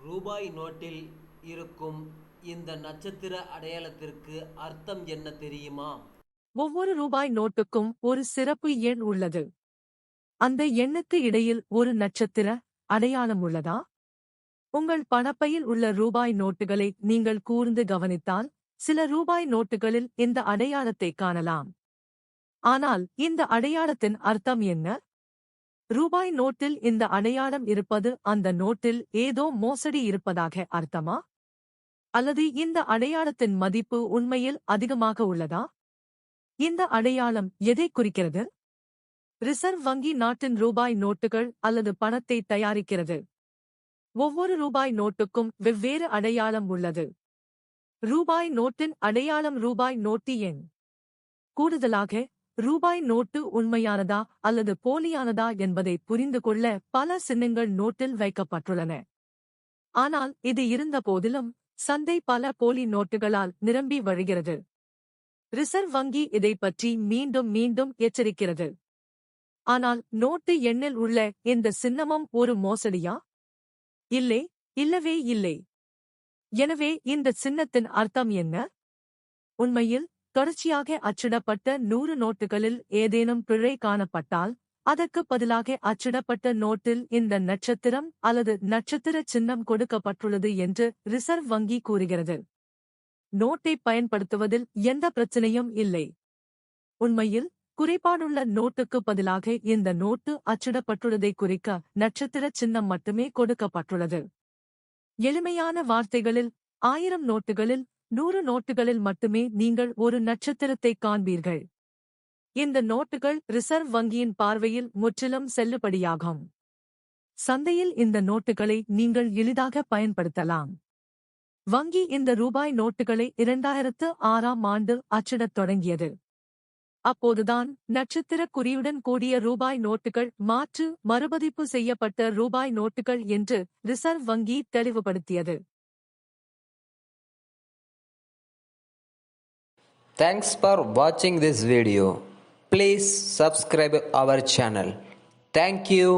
ரூபாய் நோட்டில் இருக்கும் இந்த நட்சத்திர அடையாளத்திற்கு அர்த்தம் என்ன தெரியுமா? ஒவ்வொரு ரூபாய் நோட்டுக்கும் ஒரு சிறப்பு எண் உள்ளது. அந்த எண்ணுக்கு இடையில் ஒரு நட்சத்திர அடையாளம் உள்ளதா? உங்கள் பணப்பையில் உள்ள ரூபாய் நோட்டுகளை நீங்கள் கூர்ந்து கவனித்தால், சில ரூபாய் நோட்டுகளில் இந்த அடையாளத்தை காணலாம். ஆனால் இந்த அடையாளத்தின் அர்த்தம் என்ன? ரூபாய் நோட்டில் இந்த அடையாளம் இருப்பது அந்த நோட்டில் ஏதோ மோசடி இருப்பதாக அர்த்தமா? அல்லது இந்த அடையாளத்தின் மதிப்பு உண்மையில் அதிகமாக உள்ளதா? இந்த அடையாளம் எதைக் குறிக்கிறது? ரிசர்வ் வங்கி நாட்டின் ரூபாய் நோட்டுகள் அல்லது பணத்தை தயாரிக்கிறது. ஒவ்வொரு ரூபாய் நோட்டுக்கும் வெவ்வேறு அடையாளம் உள்ளது. ரூபாய் நோட்டின் அடையாளம் ரூபாய் நோட்டு எண். கூடுதலாக, ரூபாய் நோட்டு உண்மையானதா அல்லது போலியானதா என்பதை புரிந்து கொள்ள பல சின்னங்கள் நோட்டில் வைக்கப்பட்டுள்ளன. ஆனால் இது இருந்த போதிலும், சந்தை பல போலி நோட்டுகளால் நிரம்பி வழிகிறது. ரிசர்வ் வங்கி இதை பற்றி மீண்டும் மீண்டும் எச்சரிக்கிறது. ஆனால் நோட்டு எண்ணில் உள்ள இந்த சின்னமும் ஒரு மோசடியா? இல்லை, இல்லவே இல்லை. எனவே இந்த சின்னத்தின் அர்த்தம் என்ன? உண்மையில், தொடர்ச்சியாக அச்சிடப்பட்ட 100 நோட்டுகளில் ஏதேனும் பிழை காணப்பட்டால், அதற்கு பதிலாக அச்சிடப்பட்ட நோட்டில் இந்த நட்சத்திரம் அல்லது நட்சத்திர சின்னம் கொடுக்கப்பட்டுள்ளது என்று ரிசர்வ் வங்கி கூறுகிறது. நோட்டை பயன்படுத்துவதில் எந்த பிரச்சனையும் இல்லை. உண்மையில், குறைபாடுள்ள நோட்டுக்கு பதிலாக இந்த நோட்டு அச்சிடப்பட்டுள்ளதை குறிக்க நட்சத்திர சின்னம் மட்டுமே கொடுக்கப்பட்டுள்ளது. எளிமையான வார்த்தைகளில், 1000 நோட்டுகளில் 100 நோட்டுகளில் மட்டுமே நீங்கள் ஒரு நட்சத்திரத்தை காண்பீர்கள். இந்த நோட்டுகள் ரிசர்வ் வங்கியின் பார்வையில் முற்றிலும் செல்லுபடியாகும். சந்தையில் இந்த நோட்டுகளை நீங்கள் எளிதாக பயன்படுத்தலாம். வங்கி இந்த ரூபாய் நோட்டுகளை 2006ஆம் ஆண்டு அச்சிடத் தொடங்கியது. அப்போதுதான் நட்சத்திர குறியுடன் கூடிய ரூபாய் நோட்டுகள் மாற்று மறுபதிப்பு செய்யப்பட்ட ரூபாய் நோட்டுகள் என்று ரிசர்வ் வங்கி தெளிவுபடுத்தியது. Thanks for watching this video. Please subscribe our channel. Thank you.